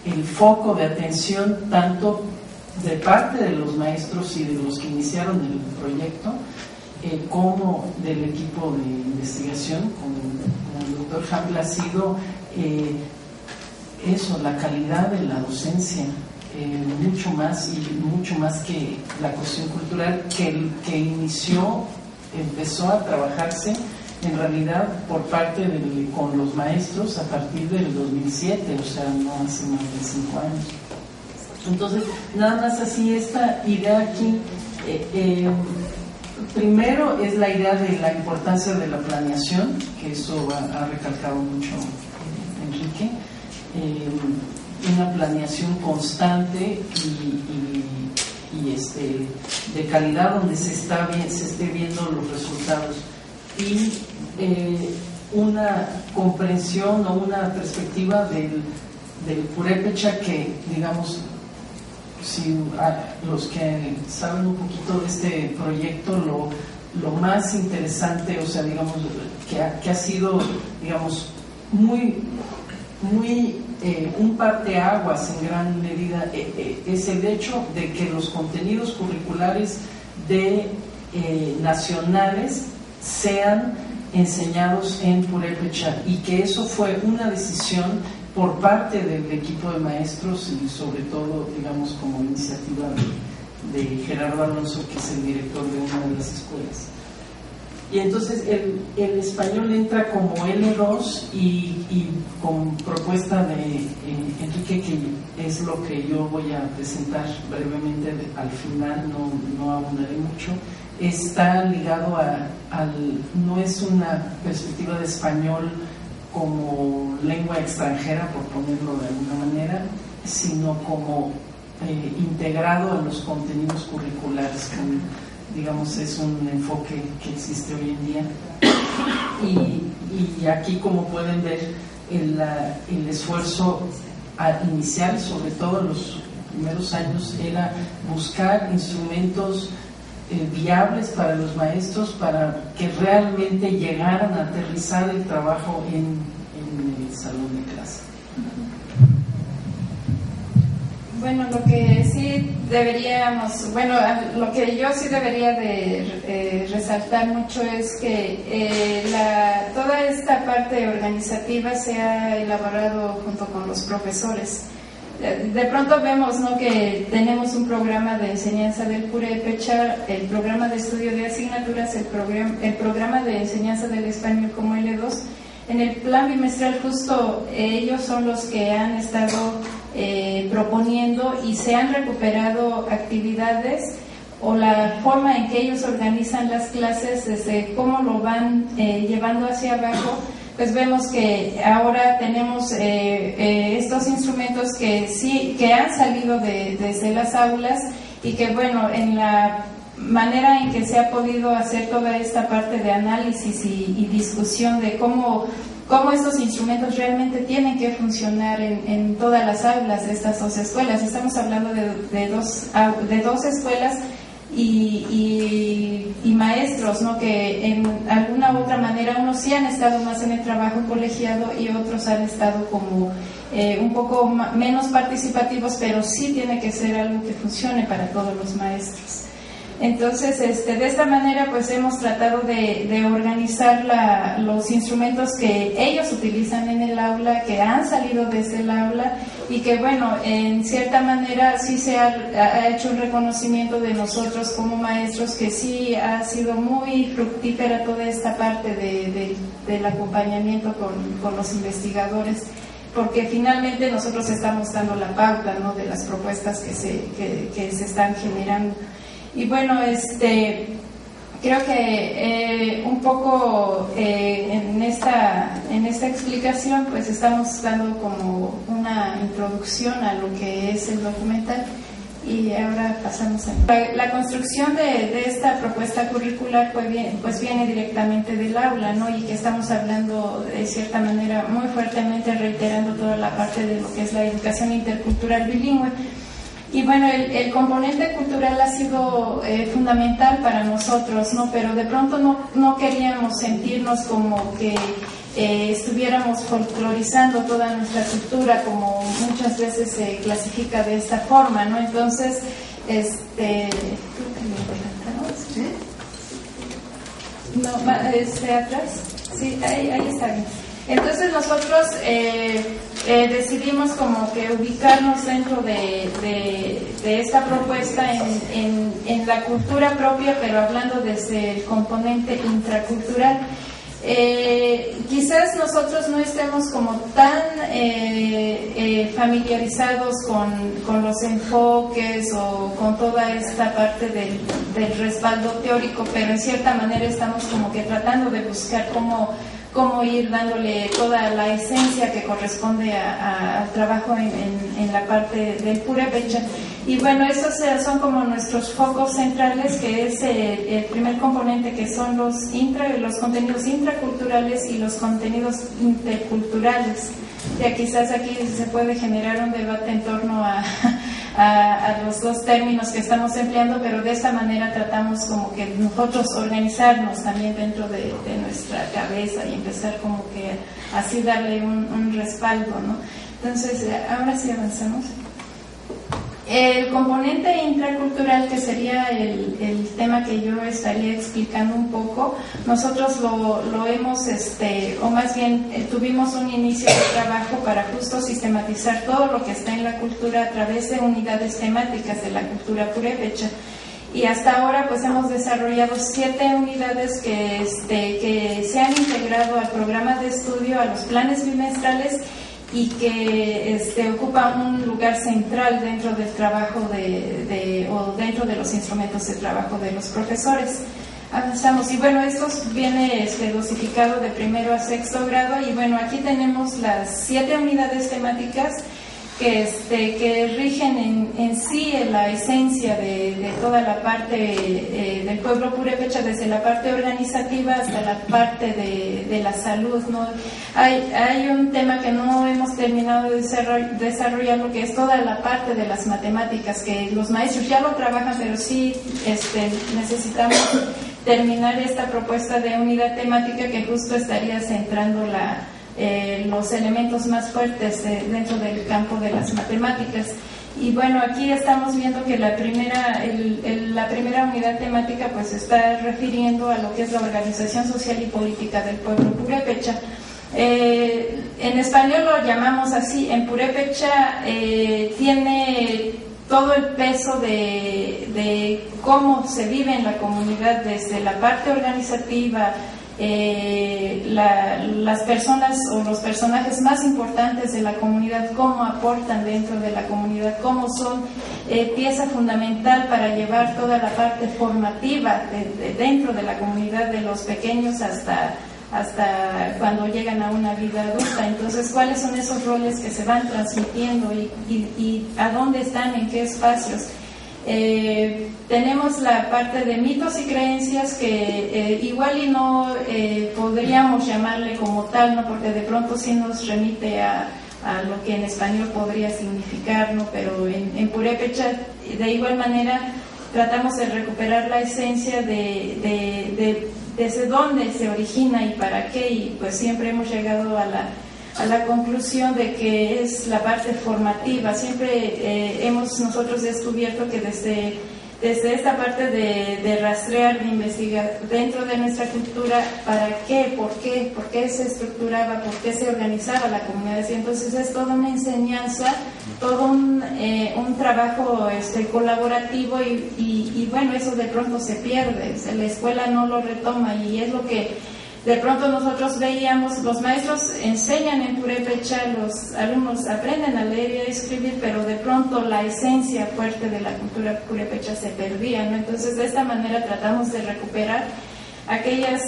El foco de atención tanto de parte de los maestros y de los que iniciaron el proyecto como del equipo de investigación con el doctor Hampel ha sido eso, la calidad de la docencia, mucho más que la cuestión cultural que empezó a trabajarse en realidad por parte con los maestros a partir del 2007, o sea, no hace más de 5 años. Entonces, nada más así, esta idea aquí, primero es la idea de la importancia de la planeación, que eso ha recalcado mucho Enrique, una planeación constante y de calidad donde se esté viendo los resultados. Y una comprensión o una perspectiva del purépecha que, digamos, si los que saben un poquito de este proyecto, lo más interesante, o sea, digamos, que ha sido, digamos, muy un parteaguas en gran medida, es el hecho de que los contenidos curriculares nacionales sean enseñados en purépecha, y que eso fue una decisión por parte del equipo de maestros y sobre todo, digamos, como iniciativa de Gerardo Alonso, que es el director de una de las escuelas. Y entonces el español entra como L2 y con propuesta de Enrique, que es lo que yo voy a presentar brevemente al final, no abundaré mucho. Está ligado no es una perspectiva de español como lengua extranjera, por ponerlo de alguna manera, sino como integrado a los contenidos curriculares, digamos, es un enfoque que existe hoy en día. Y aquí, como pueden ver, el esfuerzo inicial, sobre todo en los primeros años, era buscar instrumentos viables para los maestros para que realmente llegaran a aterrizar el trabajo en el salón de clase. Bueno, lo que sí deberíamos, lo que yo sí debería de resaltar mucho es que toda esta parte organizativa se ha elaborado junto con los profesores. De pronto vemos, ¿no?, que tenemos un programa de enseñanza del purépecha, el programa de estudio de asignaturas, el programa de enseñanza del español como L2. En el plan bimestral, justo ellos son los que han estado proponiendo y se han recuperado actividades o la forma en que ellos organizan las clases, desde cómo lo van llevando hacia abajo. Pues vemos que ahora tenemos estos instrumentos que han salido desde las aulas, y que, bueno, en la manera en que se ha podido hacer toda esta parte de análisis y discusión de cómo estos instrumentos realmente tienen que funcionar en todas las aulas de estas dos escuelas. Estamos hablando de dos escuelas y maestros, ¿no?, que en alguna u otra manera unos sí han estado más en el trabajo colegiado y otros han estado como un poco menos participativos, pero sí tiene que ser algo que funcione para todos los maestros. Entonces, de esta manera, pues hemos tratado de organizar los instrumentos que ellos utilizan en el aula, que han salido desde el aula, y que, bueno, en cierta manera sí se ha hecho un reconocimiento de nosotros como maestros, que sí ha sido muy fructífera toda esta parte del acompañamiento con los investigadores, porque finalmente nosotros estamos dando la pauta, ¿no?, de las propuestas que se están generando. Y bueno, creo que un poco en esta explicación pues estamos dando como una introducción a lo que es el documental. Y ahora pasamos a la construcción de esta propuesta curricular, pues viene directamente del aula, ¿no? Y que estamos hablando de cierta manera muy fuertemente, reiterando toda la parte de lo que es la educación intercultural bilingüe. Y bueno, el componente cultural ha sido fundamental para nosotros, ¿no? Pero de pronto no queríamos sentirnos como que estuviéramos folclorizando toda nuestra cultura, como muchas veces se clasifica de esta forma, ¿no? Entonces, creo que atrás, sí, ahí está bien. Entonces nosotros decidimos como que ubicarnos dentro de esta propuesta en la cultura propia, pero hablando desde el componente intracultural. Quizás nosotros no estemos como tan familiarizados con los enfoques o con toda esta parte del respaldo teórico, pero en cierta manera estamos como que tratando de buscar cómo ir dándole toda la esencia que corresponde al trabajo en la parte del purépecha. Y bueno, esos son como nuestros focos centrales, que es el primer componente, que son los contenidos intraculturales y los contenidos interculturales. Ya quizás aquí se puede generar un debate en torno a los dos términos que estamos empleando, pero de esta manera tratamos como que nosotros organizarnos también dentro de nuestra cabeza y empezar como que así darle un respaldo, ¿no? Entonces, ahora sí avanzamos. El componente intracultural, que sería el tema que yo estaría explicando un poco, nosotros lo hemos, o más bien tuvimos un inicio de trabajo para justo sistematizar todo lo que está en la cultura a través de unidades temáticas de la cultura purépecha. Y hasta ahora pues hemos desarrollado 7 unidades que se han integrado al programa de estudio, a los planes bimestrales, y que ocupa un lugar central dentro del trabajo o dentro de los instrumentos de trabajo de los profesores. Avanzamos, y bueno, esto viene dosificado de primero a sexto grado, y bueno, aquí tenemos las 7 unidades temáticas que rigen en sí la esencia de toda la parte del pueblo purépecha, desde la parte organizativa hasta la parte de la salud, ¿no? Hay un tema que no hemos terminado de desarrollar, lo que es toda la parte de las matemáticas, que los maestros ya lo trabajan, pero sí necesitamos terminar esta propuesta de unidad temática que justo estaría centrando los elementos más fuertes dentro del campo de las matemáticas. Y bueno, aquí estamos viendo que la primera unidad temática pues está refiriendo a lo que es la organización social y política del pueblo purépecha. En español lo llamamos así, en purépecha tiene todo el peso de cómo se vive en la comunidad, desde la parte organizativa, las personas o los personajes más importantes de la comunidad, cómo aportan dentro de la comunidad, cómo son pieza fundamental para llevar toda la parte formativa dentro de la comunidad, de los pequeños hasta cuando llegan a una vida adulta. Entonces, ¿cuáles son esos roles que se van transmitiendo y a dónde están, en qué espacios? Tenemos la parte de mitos y creencias, que igual y no podríamos llamarle como tal, ¿no? Porque de pronto sí nos remite a lo que en español podría significar, ¿no? Pero en purépecha, de igual manera, tratamos de recuperar la esencia de desde dónde se origina y para qué, y pues siempre hemos llegado a la conclusión de que es la parte formativa. Siempre hemos nosotros descubierto que desde esta parte de rastrear, de investigar dentro de nuestra cultura, para qué, por qué se estructuraba, por qué se organizaba la comunidad. Y entonces es toda una enseñanza, todo un trabajo colaborativo, y bueno, eso de pronto se pierde, la escuela no lo retoma, y es lo que de pronto nosotros veíamos, los maestros enseñan en purépecha, los alumnos aprenden a leer y a escribir, pero de pronto la esencia fuerte de la cultura purépecha se perdía, ¿no? Entonces, de esta manera tratamos de recuperar aquellas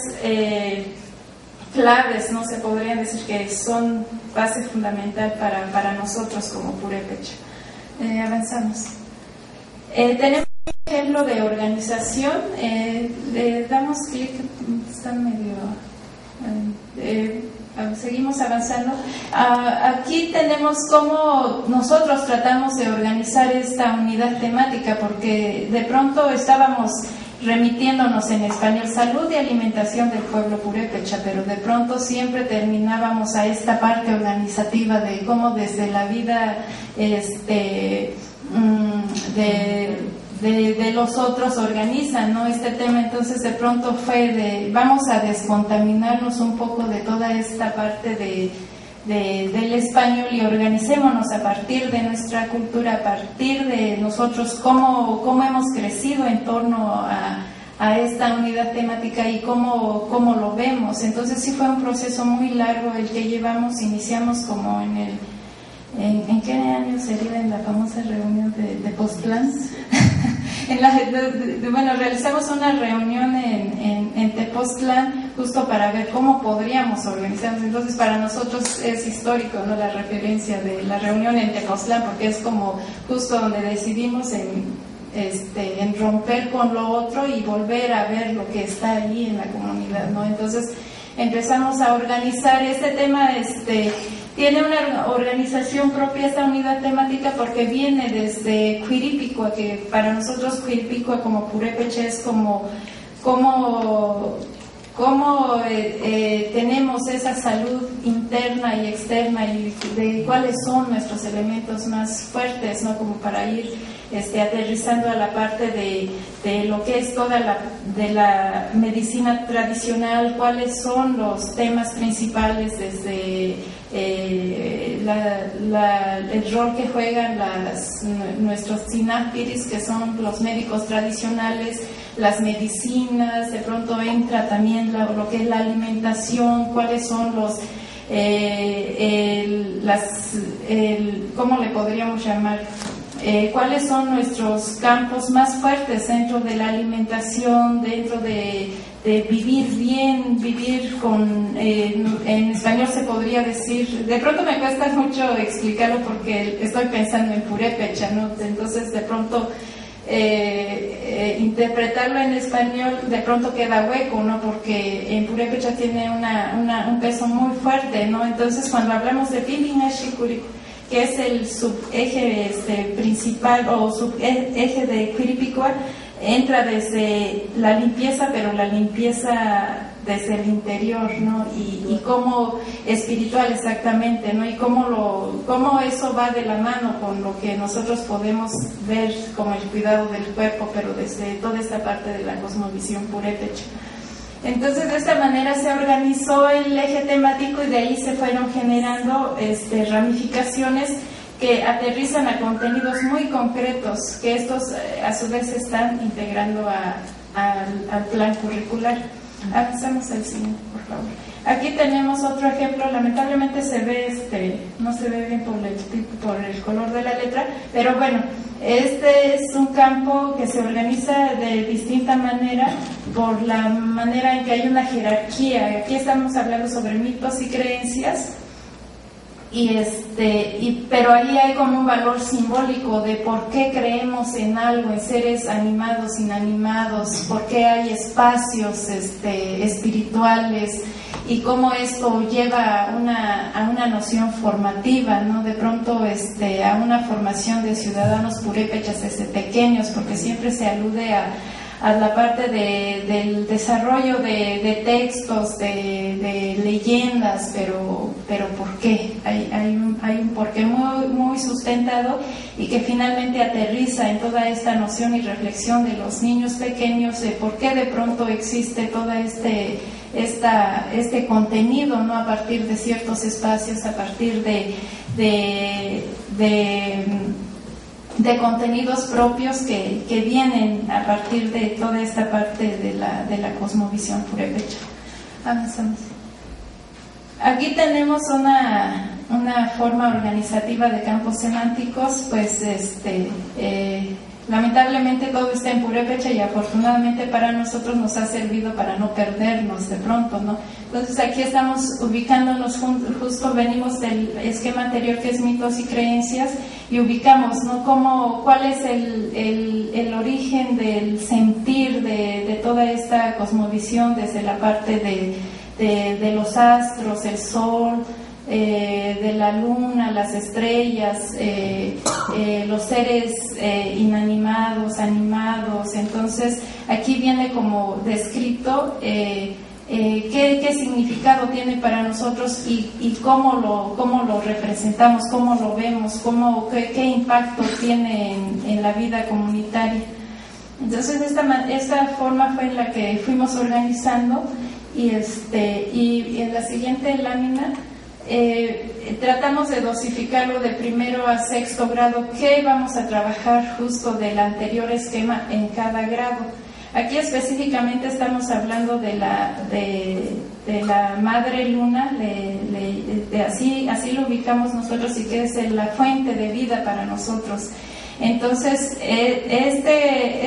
claves, no se podrían decir, que son base fundamental para nosotros como purépecha. Avanzamos. Tenemos un ejemplo de organización. Le damos clic, está medio... seguimos avanzando. Aquí tenemos cómo nosotros tratamos de organizar esta unidad temática, porque de pronto estábamos remitiéndonos en español, salud y alimentación del pueblo purépecha, pero de pronto siempre terminábamos a esta parte organizativa de cómo desde la vida de los otros organizan, ¿no?, este tema. Entonces de pronto fue vamos a descontaminarnos un poco de toda esta parte del español y organicémonos a partir de nuestra cultura, a partir de nosotros, cómo hemos crecido en torno a esta unidad temática y cómo lo vemos. Entonces sí fue un proceso muy largo el que llevamos. Iniciamos como ¿en qué año sería? En la famosa reunión de Tepoztlán. Bueno, realizamos una reunión en Tepoztlán justo para ver cómo podríamos organizarnos. Entonces para nosotros es histórico, ¿no?, la referencia de la reunión en Tepoztlán, porque es como justo donde decidimos en romper con lo otro y volver a ver lo que está ahí en la comunidad, ¿no? Entonces empezamos a organizar este tema. Tiene una organización propia esta unidad temática porque viene desde Quiripicua, que para nosotros Quiripicua como purépecha es como tenemos esa salud interna y externa, y de cuáles son nuestros elementos más fuertes, ¿no?, como para ir aterrizando a la parte de lo que es toda la medicina tradicional, cuáles son los temas principales desde el rol que juegan nuestros sinápiris, que son los médicos tradicionales, las medicinas. De pronto entra también lo que es la alimentación, cuáles son ¿cómo le podríamos llamar? ¿Cuáles son nuestros campos más fuertes dentro de la alimentación, dentro de vivir bien, vivir con... en español se podría decir... De pronto me cuesta mucho explicarlo porque estoy pensando en purépecha, ¿no? Entonces de pronto interpretarlo en español de pronto queda hueco, ¿no? Porque en purépecha tiene un peso muy fuerte, ¿no? Entonces cuando hablamos de Pilinashikuri, que es el subeje principal o subeje de Quiripicua, entra desde la limpieza, pero la limpieza desde el interior, ¿no? Y cómo espiritual exactamente, ¿no? Y cómo eso va de la mano con lo que nosotros podemos ver como el cuidado del cuerpo, pero desde toda esta parte de la cosmovisión purépecha. Entonces de esta manera se organizó el eje temático y de ahí se fueron generando ramificaciones que aterrizan a contenidos muy concretos, que estos a su vez se están integrando al plan curricular. Avanzamos al siguiente, por favor. Aquí tenemos otro ejemplo. Lamentablemente se ve no se ve bien por el color de la letra, pero bueno, este es un campo que se organiza de distinta manera por la manera en que hay una jerarquía. Aquí estamos hablando sobre mitos y creencias. Pero ahí hay como un valor simbólico de por qué creemos en algo, en seres animados, inanimados, por qué hay espacios espirituales y cómo esto lleva a una noción formativa, ¿no? De pronto a una formación de ciudadanos purépechas desde pequeños, porque siempre se alude a la parte del desarrollo de textos, de leyendas, pero ¿por qué? Hay un porqué muy, muy sustentado y que finalmente aterriza en toda esta noción y reflexión de los niños pequeños de por qué de pronto existe todo este contenido, ¿no? A partir de ciertos espacios, a partir de contenidos propios que vienen a partir de toda esta parte de la cosmovisión purépecha. Avanzamos. Aquí tenemos una forma organizativa de campos semánticos, pues lamentablemente todo está en purépecha y afortunadamente para nosotros nos ha servido para no perdernos de pronto, ¿no? Entonces aquí estamos ubicándonos, justo venimos del esquema anterior que es mitos y creencias y ubicamos, ¿no? ¿Cuál es el origen del sentir de toda esta cosmovisión desde la parte de los astros, el sol, de la luna, las estrellas, los seres inanimados, animados. Entonces aquí viene como descrito qué significado tiene para nosotros y cómo lo representamos, cómo lo vemos, qué impacto tiene en la vida comunitaria. Entonces esta forma fue en la que fuimos organizando y en la siguiente lámina tratamos de dosificarlo de primero a sexto grado, que vamos a trabajar justo del anterior esquema en cada grado. Aquí específicamente estamos hablando de la madre luna, así lo ubicamos nosotros y que es la fuente de vida para nosotros. Entonces, este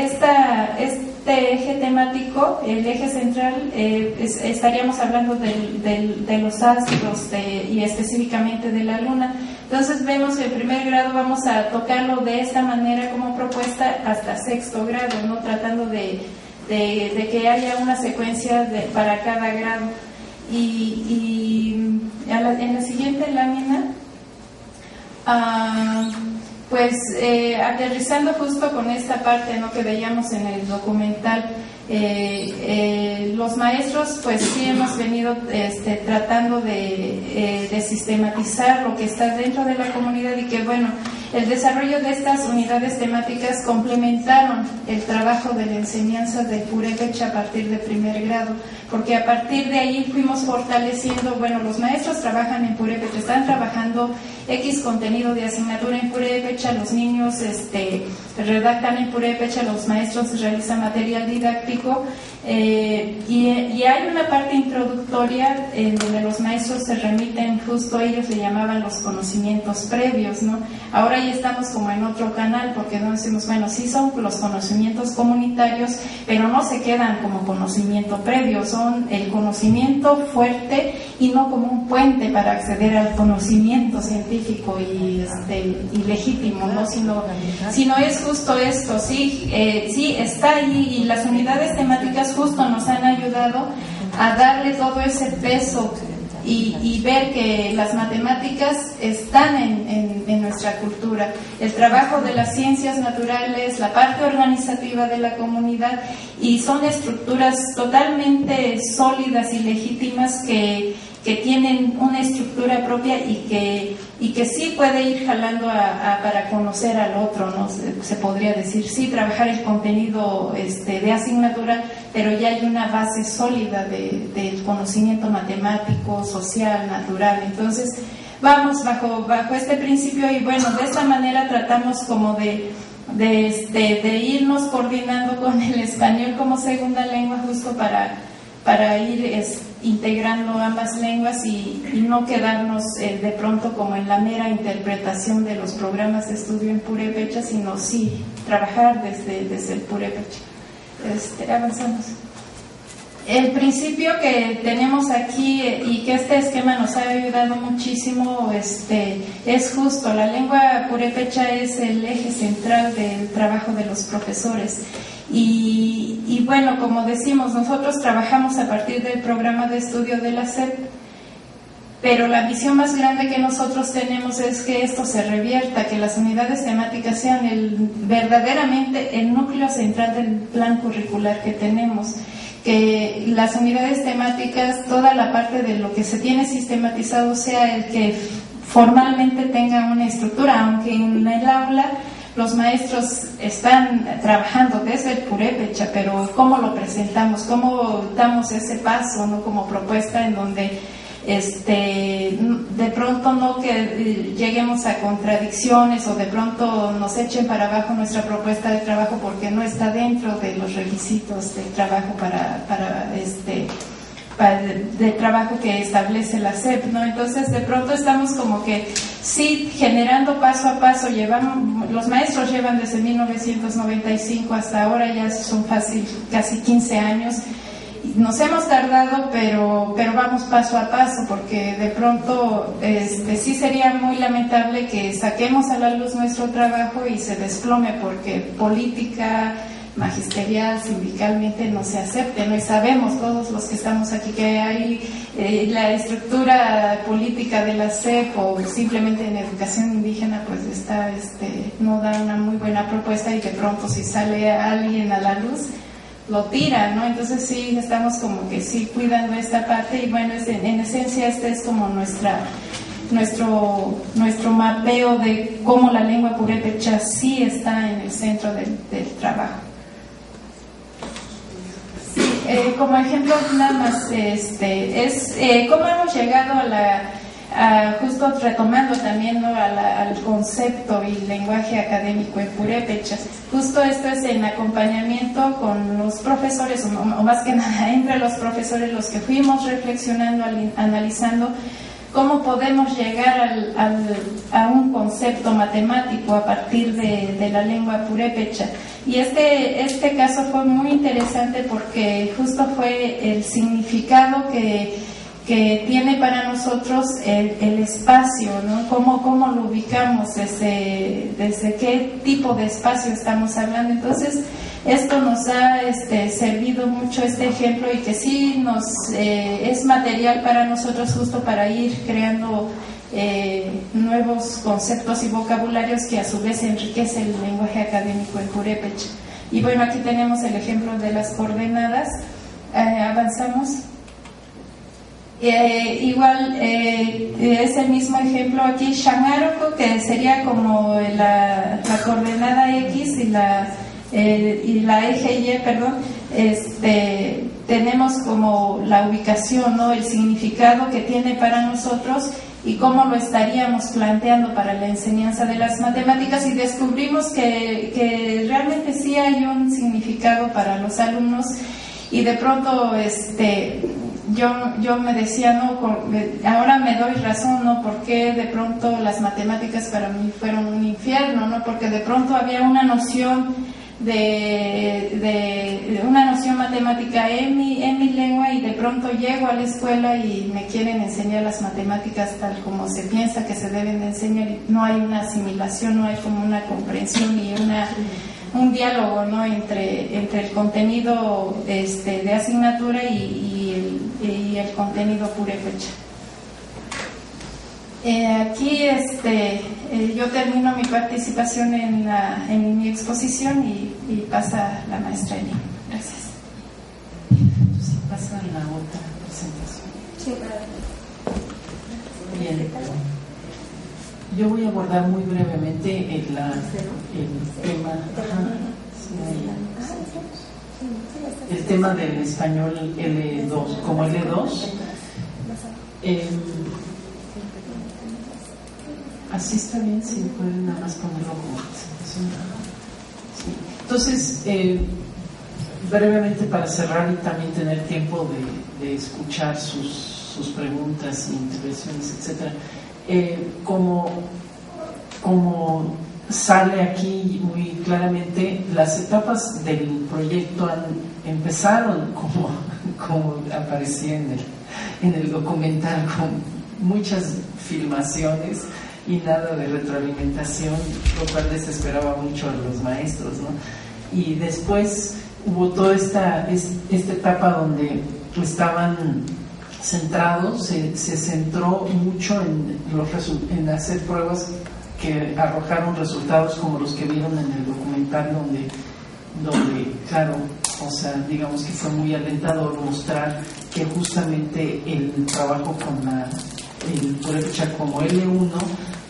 eje temático, el eje central, estaríamos hablando de los astros y específicamente de la luna. Entonces vemos que en primer grado vamos a tocarlo de esta manera como propuesta hasta sexto grado, ¿no? Tratando de que haya una secuencia para cada grado. En la siguiente lámina, pues aterrizando justo con esta parte, ¿no?, que veíamos en el documental, los maestros pues sí hemos venido tratando de sistematizar lo que está dentro de la comunidad y que bueno, el desarrollo de estas unidades temáticas complementaron el trabajo de la enseñanza del purépecha a partir de primer grado, porque a partir de ahí fuimos fortaleciendo, bueno, los maestros trabajan en purépecha, están trabajando X contenido de asignatura en purépecha, los niños redactan en purépecha, los maestros realizan material didáctico y hay una parte introductoria en donde los maestros se remiten, justo ellos le llamaban los conocimientos previos, ¿no? Ahora ya estamos como en otro canal porque no decimos, bueno, sí son los conocimientos comunitarios, pero no se quedan como conocimiento previo, son el conocimiento fuerte y no como un puente para acceder al conocimiento científico y legítimo, ¿no? Sino es justo esto, sí está ahí y las unidades temáticas justo nos han ayudado a darle todo ese peso y ver que las matemáticas están en nuestra cultura, el trabajo de las ciencias naturales, la parte organizativa de la comunidad, y son estructuras totalmente sólidas y legítimas que tienen una estructura propia y que sí puede ir jalando para conocer al otro, ¿no? Se podría decir, sí, trabajar el contenido de asignatura, pero ya hay una base sólida del conocimiento matemático, social, natural. Entonces, vamos bajo este principio y bueno, de esta manera tratamos como de irnos coordinando con el español como segunda lengua, justo para ir integrando ambas lenguas y no quedarnos de pronto como en la mera interpretación de los programas de estudio en purépecha, sino sí trabajar desde el purépecha. Avanzamos. El principio que tenemos aquí y que este esquema nos ha ayudado muchísimo es justo, la lengua purépecha es el eje central del trabajo de los profesores. Y bueno, como decimos, nosotros trabajamos a partir del programa de estudio de la SEP, pero la visión más grande que nosotros tenemos es que esto se revierta, que las unidades temáticas sean verdaderamente el núcleo central del plan curricular que tenemos, que las unidades temáticas, toda la parte de lo que se tiene sistematizado sea el que formalmente tenga una estructura, aunque en el aula los maestros están trabajando desde el purépecha, pero ¿cómo lo presentamos? ¿Cómo damos ese paso, ¿no? Como propuesta en donde de pronto no que lleguemos a contradicciones o de pronto nos echen para abajo nuestra propuesta de trabajo porque no está dentro de los requisitos de trabajo de trabajo que establece la SEP, ¿no? Entonces de pronto estamos como que sí generando paso a paso, los maestros llevan desde 1995 hasta ahora, ya son casi 15 años. Nos hemos tardado, pero vamos paso a paso, porque de pronto sí sería muy lamentable que saquemos a la luz nuestro trabajo y se desplome porque política, magisterial, sindicalmente no se acepte, ¿no? Y sabemos todos los que estamos aquí que hay la estructura política de la SEP o simplemente en educación indígena pues no da una muy buena propuesta, y de pronto si sale alguien a la luz lo tira, ¿no? Entonces sí estamos como que sí cuidando esta parte, y bueno, en esencia es como nuestro mapeo de cómo la lengua purépecha sí está en el centro del trabajo. Como ejemplo nada más cómo hemos llegado justo retomando también, ¿no?, al concepto y lenguaje académico en purépecha. Justo esto es en acompañamiento con los profesores, o más que nada entre los profesores, los que fuimos reflexionando, analizando cómo podemos llegar a un concepto matemático a partir de la lengua purépecha. Y este caso fue muy interesante porque justo fue el significado que tiene para nosotros el espacio, ¿no? Cómo lo ubicamos, desde qué tipo de espacio estamos hablando. Entonces esto nos ha servido mucho este ejemplo, y que sí es material para nosotros justo para ir creando nuevos conceptos y vocabularios que a su vez enriquecen el lenguaje académico en purépecha. Y bueno, aquí tenemos el ejemplo de las coordenadas. Avanzamos. Igual es el mismo ejemplo aquí, Shangaroko, que sería como la coordenada X y la eje Y, perdón. Tenemos como la ubicación, ¿no?, el significado que tiene para nosotros y cómo lo estaríamos planteando para la enseñanza de las matemáticas, y descubrimos que realmente sí hay un significado para los alumnos. Y de pronto yo me decía, no, ahora me doy razón, ¿no?, porque de pronto las matemáticas para mí fueron un infierno, ¿no?, porque de pronto había una noción una noción matemática en mi lengua, y de pronto llego a la escuela y me quieren enseñar las matemáticas tal como se piensa que se deben de enseñar, y no hay una asimilación, no hay como una comprensión y un diálogo, ¿no?, entre el contenido de asignatura y el contenido purépecha. Aquí yo termino mi participación en mi exposición y pasa la maestra Eli. Gracias. Sí, pasa la otra presentación. Sí, bien. Yo voy a abordar muy brevemente el tema del español L2, como L2. Así está bien, si pueden nada más ponerlo como presentación. Sí. Entonces, brevemente para cerrar y también tener tiempo de escuchar sus preguntas e intervenciones, etcétera. Como sale aquí muy claramente, las etapas del proyecto empezaron como aparecía en el documental, con muchas filmaciones y nada de retroalimentación, lo cual desesperaba mucho a los maestros, ¿no? Y después hubo toda esta etapa donde estaban centrados, se centró mucho en hacer pruebas que arrojaron resultados como los que vieron en el documental, donde claro, o sea, digamos que fue muy alentador mostrar que justamente el trabajo con el purépecha como L1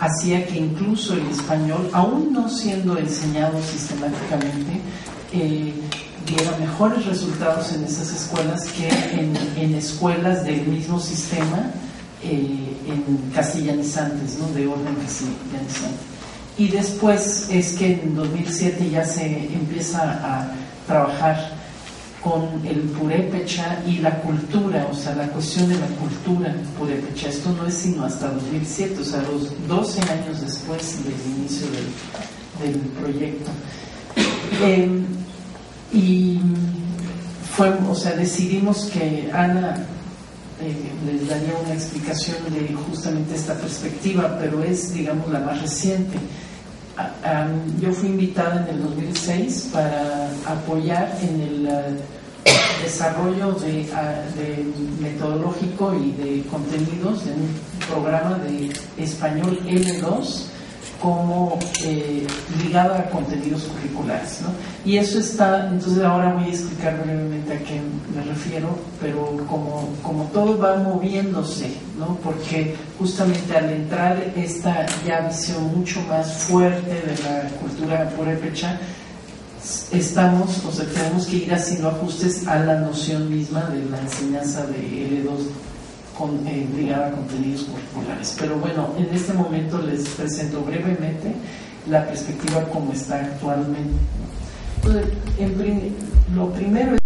hacía que incluso el español, aún no siendo enseñado sistemáticamente, diera mejores resultados en esas escuelas que en escuelas del mismo sistema en castellanizantes, ¿no?, de orden castellanizante. Y después es que en 2007 ya se empieza a trabajar con el purépecha y la cultura, o sea, la cuestión de la cultura purépecha. Esto no es sino hasta 2007, o sea, los 12 años después del inicio del proyecto. Y fue, o sea, decidimos que Ana les daría una explicación de justamente esta perspectiva, pero es, digamos, la más reciente. Yo fui invitada en el 2006 para apoyar en el desarrollo de metodológico y de contenidos de un programa de español L2 como ligado a contenidos curriculares, ¿no? Y eso está, entonces ahora voy a explicar brevemente a qué me refiero, pero como todo va moviéndose, ¿no? Porque justamente al entrar esta ya visión mucho más fuerte de la cultura purépecha, estamos, o sea, tenemos que ir haciendo ajustes a la noción misma de la enseñanza de L2 ligada a contenidos curriculares. Pero bueno, en este momento les presento brevemente la perspectiva como está actualmente. Entonces, lo primero es